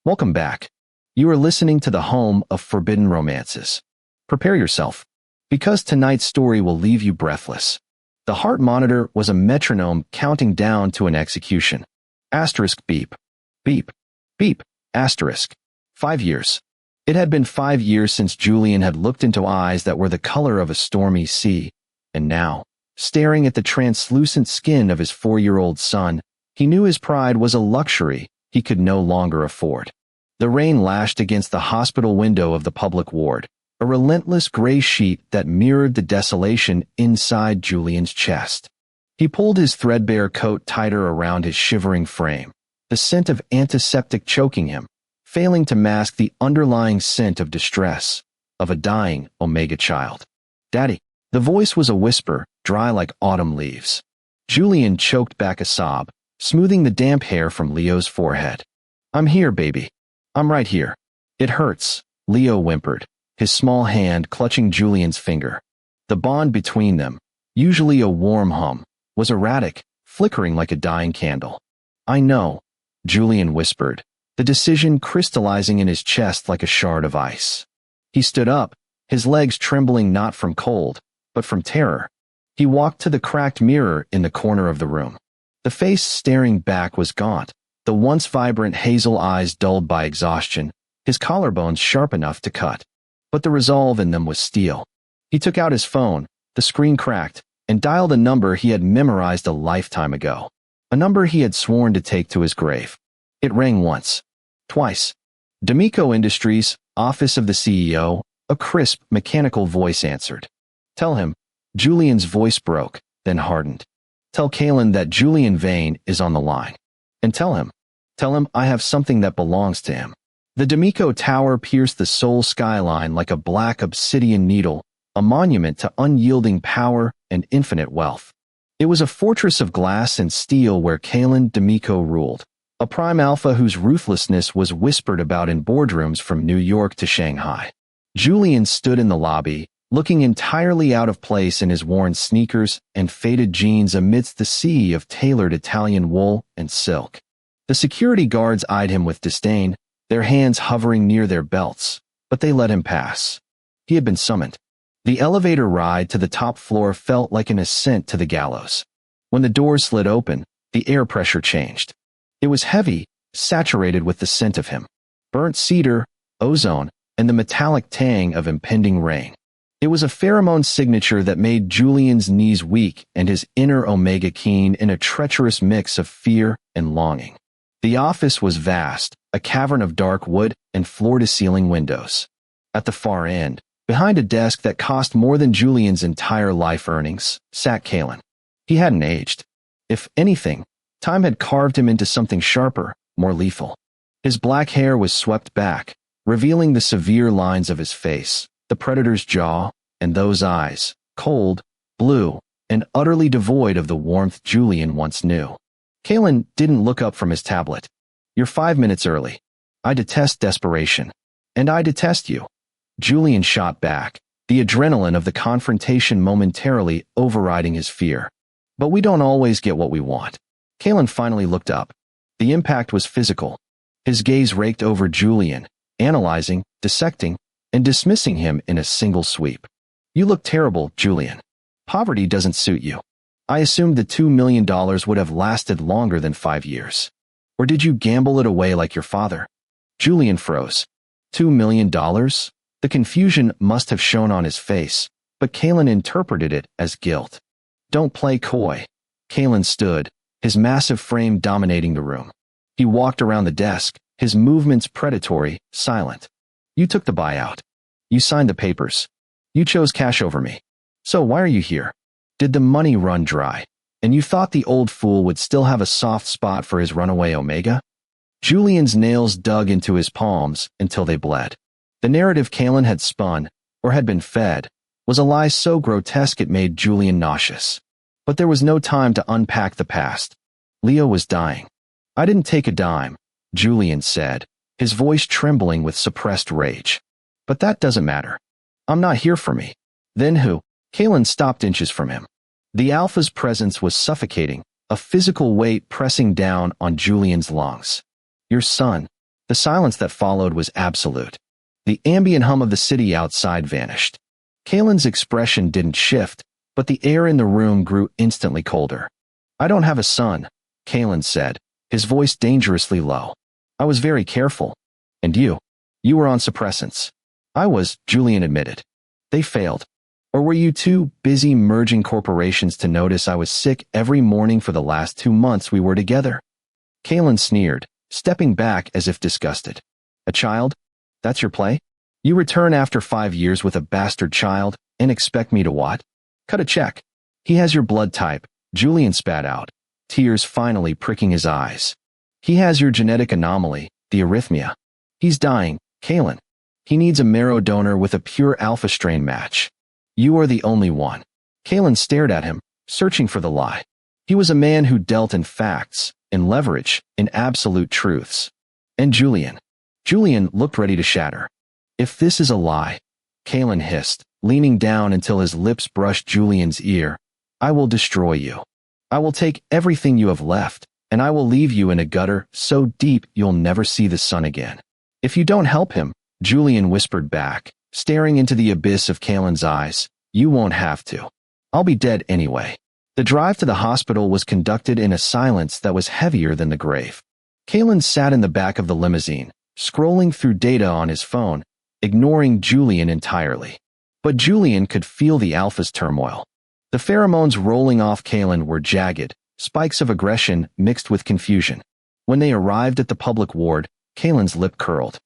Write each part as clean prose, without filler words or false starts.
Welcome back. You are listening to the home of forbidden romances. Prepare yourself, because tonight's story will leave you breathless. The heart monitor was a metronome counting down to an execution. Asterisk beep. Beep. Beep. Asterisk. 5 years. It had been 5 years since Julian had looked into eyes that were the color of a stormy sea, and now, staring at the translucent skin of his 4-year-old son, he knew his pride was a luxury he could no longer afford. The rain lashed against the hospital window of the public ward, a relentless gray sheet that mirrored the desolation inside Julian's chest. He pulled his threadbare coat tighter around his shivering frame, the scent of antiseptic choking him, failing to mask the underlying scent of distress, of a dying Omega child. "Daddy." The voice was a whisper, dry like autumn leaves. Julian choked back a sob, smoothing the damp hair from Leo's forehead. "I'm here, baby. I'm right here." "It hurts," Leo whimpered, his small hand clutching Julian's finger. The bond between them, usually a warm hum, was erratic, flickering like a dying candle. "I know," Julian whispered, the decision crystallizing in his chest like a shard of ice. He stood up, his legs trembling not from cold, but from terror. He walked to the cracked mirror in the corner of the room. The face staring back was gaunt, the once vibrant hazel eyes dulled by exhaustion, his collarbones sharp enough to cut. But the resolve in them was steel. He took out his phone, the screen cracked, and dialed a number he had memorized a lifetime ago. A number he had sworn to take to his grave. It rang once. Twice. D'Amico Industries, office of the CEO, a crisp, mechanical voice answered. "Tell him." Julian's voice broke, then hardened. "Tell Kalen that Julian Vane is on the line. And tell him I have something that belongs to him." The D'Amico Tower pierced the Seoul skyline like a black obsidian needle, a monument to unyielding power and infinite wealth. It was a fortress of glass and steel where Kalen D'Amico ruled, a prime alpha whose ruthlessness was whispered about in boardrooms from New York to Shanghai. Julian stood in the lobby, looking entirely out of place in his worn sneakers and faded jeans amidst the sea of tailored Italian wool and silk. The security guards eyed him with disdain, their hands hovering near their belts, but they let him pass. He had been summoned. The elevator ride to the top floor felt like an ascent to the gallows. When the doors slid open, the air pressure changed. It was heavy, saturated with the scent of him. Burnt cedar, ozone, and the metallic tang of impending rain. It was a pheromone signature that made Julian's knees weak and his inner Omega keen in a treacherous mix of fear and longing. The office was vast, a cavern of dark wood and floor-to-ceiling windows. At the far end, behind a desk that cost more than Julian's entire life earnings, sat Kalen. He hadn't aged. If anything, time had carved him into something sharper, more lethal. His black hair was swept back, revealing the severe lines of his face, the predator's jaw, and those eyes, cold, blue, and utterly devoid of the warmth Julian once knew. Kalen didn't look up from his tablet. "You're 5 minutes early. I detest desperation. And I detest you." Julian shot back, the adrenaline of the confrontation momentarily overriding his fear. "But we don't always get what we want." Kalen finally looked up. The impact was physical. His gaze raked over Julian, analyzing, dissecting, and dismissing him in a single sweep. "You look terrible, Julian. Poverty doesn't suit you. I assumed the $2 million would have lasted longer than 5 years. Or did you gamble it away like your father?" Julian froze. $2 million? The confusion must have shown on his face, but Kalen interpreted it as guilt. "Don't play coy." Kalen stood, his massive frame dominating the room. He walked around the desk, his movements predatory, silent. "You took the buyout. You signed the papers. You chose cash over me. So why are you here? Did the money run dry? And you thought the old fool would still have a soft spot for his runaway Omega?" Julian's nails dug into his palms until they bled. The narrative Kalen had spun, or had been fed, was a lie so grotesque it made Julian nauseous. But there was no time to unpack the past. Leo was dying. "I didn't take a dime," Julian said, his voice trembling with suppressed rage. "But that doesn't matter. I'm not here for me." "Then who?" Kalen stopped inches from him. The Alpha's presence was suffocating, a physical weight pressing down on Julian's lungs. "Your son." The silence that followed was absolute. The ambient hum of the city outside vanished. Kalen's expression didn't shift, but the air in the room grew instantly colder. "I don't have a son," Kalen said, his voice dangerously low. "I was very careful. And you? You were on suppressants." "I was," Julian admitted. "They failed. Or were you too busy merging corporations to notice I was sick every morning for the last 2 months we were together?" Kalen sneered, stepping back as if disgusted. "A child? That's your play? You return after 5 years with a bastard child and expect me to what? Cut a check." "He has your blood type," Julian spat out, tears finally pricking his eyes. "He has your genetic anomaly, the arrhythmia. He's dying, Kalen. He needs a marrow donor with a pure alpha strain match. You are the only one." Kalen stared at him, searching for the lie. He was a man who dealt in facts, in leverage, in absolute truths. And Julian looked ready to shatter. "If this is a lie," Kalen hissed, leaning down until his lips brushed Julian's ear, "I will destroy you. I will take everything you have left, and I will leave you in a gutter so deep you'll never see the sun again." "If you don't help him," Julian whispered back, staring into the abyss of Kalen's eyes, "you won't have to. I'll be dead anyway." The drive to the hospital was conducted in a silence that was heavier than the grave. Kalen sat in the back of the limousine, scrolling through data on his phone, ignoring Julian entirely. But Julian could feel the alpha's turmoil. The pheromones rolling off Kalen were jagged, spikes of aggression mixed with confusion. When they arrived at the public ward, Kalen's lip curled.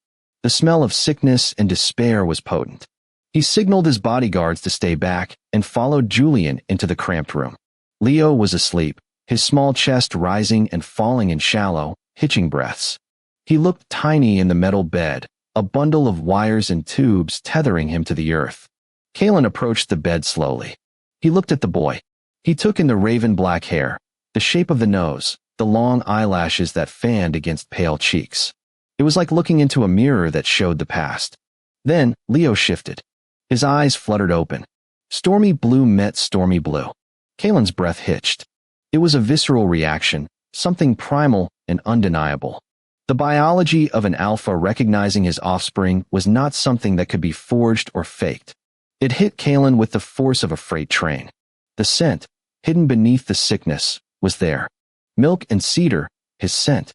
The smell of sickness and despair was potent. He signaled his bodyguards to stay back and followed Julian into the cramped room. Leo was asleep, his small chest rising and falling in shallow, hitching breaths. He looked tiny in the metal bed, a bundle of wires and tubes tethering him to the earth. Kalen approached the bed slowly. He looked at the boy. He took in the raven black hair, the shape of the nose, the long eyelashes that fanned against pale cheeks. It was like looking into a mirror that showed the past. Then Leo shifted. His eyes fluttered open. Stormy blue met stormy blue. Kalen's breath hitched. It was a visceral reaction, something primal and undeniable. The biology of an alpha recognizing his offspring was not something that could be forged or faked. It hit Kalen with the force of a freight train. The scent, hidden beneath the sickness, was there. Milk and cedar, his scent.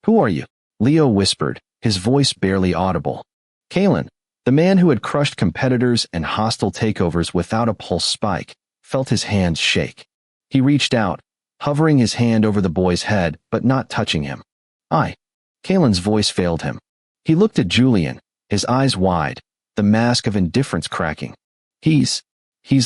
"Who are you?" Leo whispered, his voice barely audible. Kalen, the man who had crushed competitors and hostile takeovers without a pulse spike, felt his hands shake. He reached out, hovering his hand over the boy's head but not touching him. "I." Kalen's voice failed him. He looked at Julian, his eyes wide, the mask of indifference cracking. He's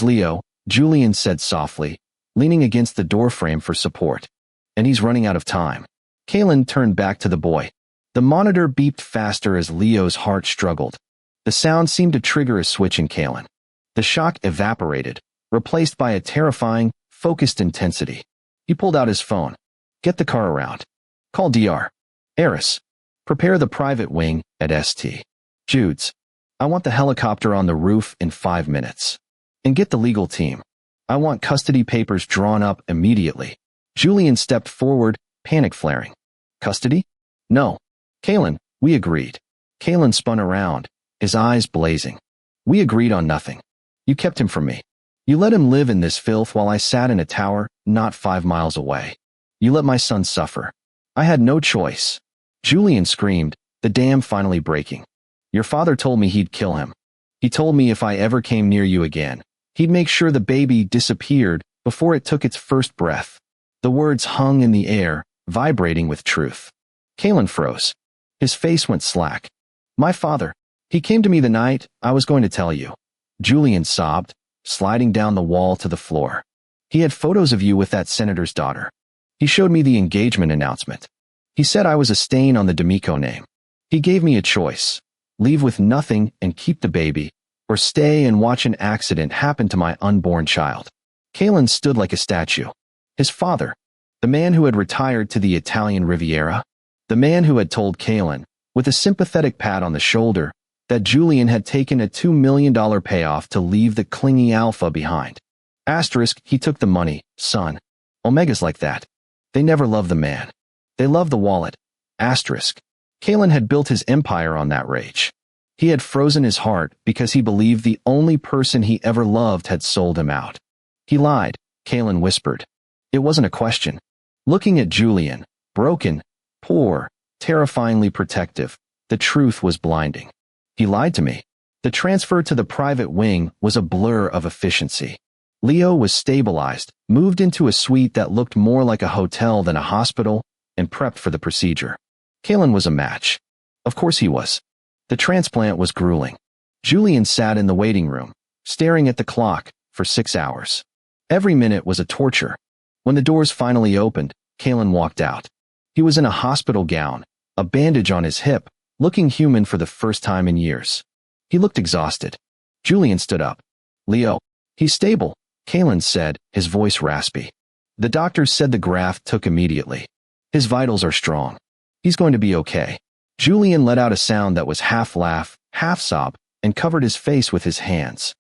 Leo," Julian said softly, leaning against the doorframe for support. "And he's running out of time." Kalen turned back to the boy. The monitor beeped faster as Leo's heart struggled. The sound seemed to trigger a switch in Kalen. The shock evaporated, replaced by a terrifying, focused intensity. He pulled out his phone. "Get the car around. Call DR. Eris. Prepare the private wing at St. Jude's. I want the helicopter on the roof in 5 minutes. And get the legal team. I want custody papers drawn up immediately." Julian stepped forward, panic flaring. "Custody? No. Kalen, we agreed." Kalen spun around, his eyes blazing. "We agreed on nothing. You kept him from me. You let him live in this filth while I sat in a tower not 5 miles away. You let my son suffer. I had no choice." Julian screamed, the dam finally breaking. "Your father told me he'd kill him. He told me if I ever came near you again, he'd make sure the baby disappeared before it took its first breath." The words hung in the air, vibrating with truth. Kalen froze. His face went slack. "My father. He came to me the night I was going to tell you." Julian sobbed, sliding down the wall to the floor. "He had photos of you with that senator's daughter. He showed me the engagement announcement. He said I was a stain on the D'Amico name. He gave me a choice. Leave with nothing and keep the baby, or stay and watch an accident happen to my unborn child." Kalen stood like a statue. His father, the man who had retired to the Italian Riviera, the man who had told Kalen, with a sympathetic pat on the shoulder, that Julian had taken a $2 million payoff to leave the clingy alpha behind. Asterisk, he took the money, son. Omega's like that. They never love the man. They love the wallet. Asterisk. Kalen had built his empire on that rage. He had frozen his heart because he believed the only person he ever loved had sold him out. He lied, Kalen whispered. It wasn't a question. Looking at Julian, broken, poor, terrifyingly protective, the truth was blinding. He lied to me. The transfer to the private wing was a blur of efficiency. Leo was stabilized, moved into a suite that looked more like a hotel than a hospital, and prepped for the procedure. Kalen was a match. Of course he was. The transplant was grueling. Julian sat in the waiting room, staring at the clock, for 6 hours. Every minute was a torture. When the doors finally opened, Kalen walked out. He was in a hospital gown, a bandage on his hip, looking human for the first time in years. He looked exhausted. Julian stood up. Leo, he's stable, Kalen said, his voice raspy. The doctor said the graft took immediately. His vitals are strong. He's going to be okay. Julian let out a sound that was half laugh, half sob, and covered his face with his hands.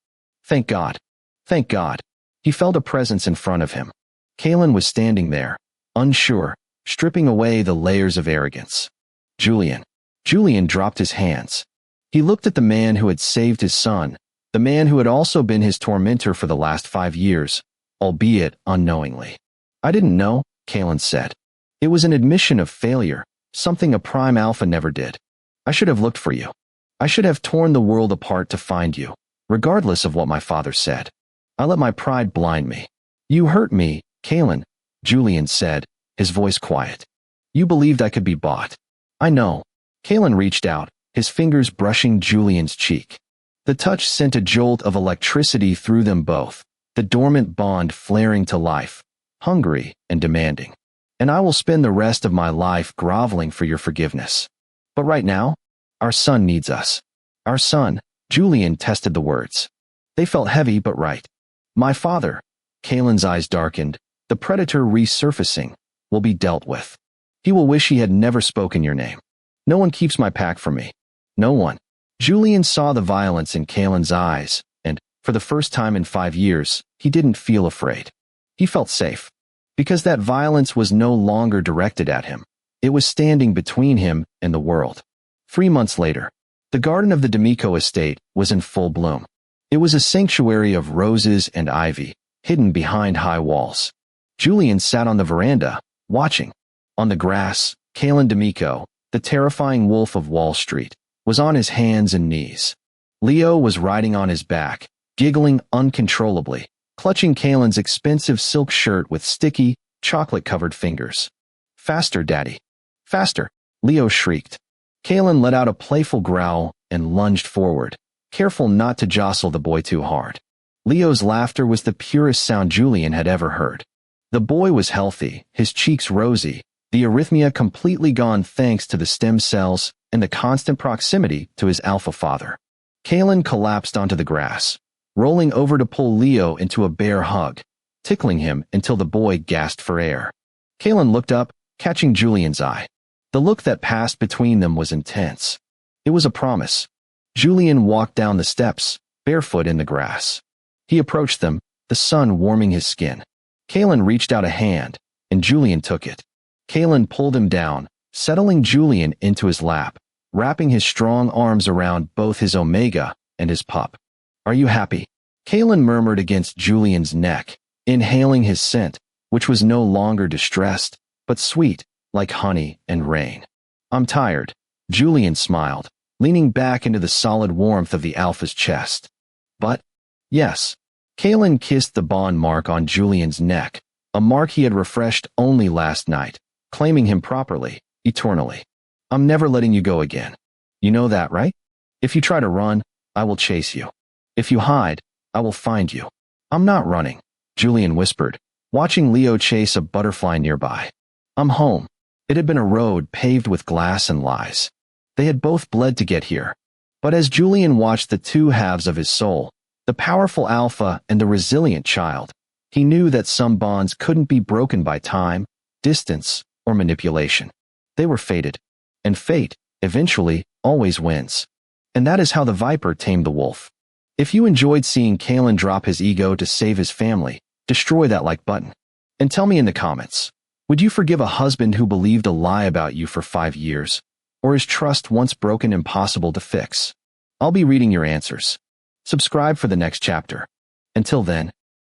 Thank God. Thank God. He felt a presence in front of him. Kalen was standing there, unsure, stripping away the layers of arrogance. Julian. Julian dropped his hands. He looked at the man who had saved his son, the man who had also been his tormentor for the last 5 years, albeit unknowingly. I didn't know, Kalen said. It was an admission of failure, something a prime alpha never did. I should have looked for you. I should have torn the world apart to find you, regardless of what my father said. I let my pride blind me. You hurt me, Kalen, Julian said, his voice quiet. You believed I could be bought. I know. Kalen reached out, his fingers brushing Julian's cheek. The touch sent a jolt of electricity through them both, the dormant bond flaring to life, hungry and demanding. And I will spend the rest of my life groveling for your forgiveness. But right now, our son needs us. Our son, Julian tested the words. They felt heavy but right. My father, Kalen's eyes darkened, the predator resurfacing, will be dealt with. He will wish he had never spoken your name. No one keeps my pack from me. No one. Julian saw the violence in Kalen's eyes, and, for the first time in 5 years, he didn't feel afraid. He felt safe. Because that violence was no longer directed at him. It was standing between him and the world. 3 months later, the garden of the D'Amico estate was in full bloom. It was a sanctuary of roses and ivy, hidden behind high walls. Julian sat on the veranda, watching. On the grass, Kalen D'Amico, the terrifying wolf of Wall Street, was on his hands and knees. Leo was riding on his back, giggling uncontrollably, clutching Kalen's expensive silk shirt with sticky, chocolate-covered fingers. Faster, Daddy. Faster, Leo shrieked. Kalen let out a playful growl and lunged forward, careful not to jostle the boy too hard. Leo's laughter was the purest sound Julian had ever heard. The boy was healthy, his cheeks rosy, the arrhythmia completely gone thanks to the stem cells and the constant proximity to his alpha father. Kalen collapsed onto the grass, rolling over to pull Leo into a bear hug, tickling him until the boy gasped for air. Kalen looked up, catching Julian's eye. The look that passed between them was intense. It was a promise. Julian walked down the steps, barefoot in the grass. He approached them, the sun warming his skin. Kalen reached out a hand, and Julian took it. Kalen pulled him down, settling Julian into his lap, wrapping his strong arms around both his Omega and his pup. Are you happy? Kalen murmured against Julian's neck, inhaling his scent, which was no longer distressed, but sweet, like honey and rain. I'm tired, Julian smiled, leaning back into the solid warmth of the alpha's chest. But, yes. Kalen kissed the bond mark on Julian's neck, a mark he had refreshed only last night, claiming him properly, eternally. I'm never letting you go again. You know that, right? If you try to run, I will chase you. If you hide, I will find you. I'm not running, Julian whispered, watching Leo chase a butterfly nearby. I'm home. It had been a road paved with glass and lies. They had both bled to get here. But as Julian watched the two halves of his soul, the powerful alpha and the resilient child, he knew that some bonds couldn't be broken by time, distance, or manipulation. They were fated. And fate, eventually, always wins. And that is how the viper tamed the wolf. If you enjoyed seeing Kalen drop his ego to save his family, destroy that like button. And tell me in the comments, would you forgive a husband who believed a lie about you for 5 years? Or is trust once broken impossible to fix? I'll be reading your answers. Subscribe for the next chapter. Until then,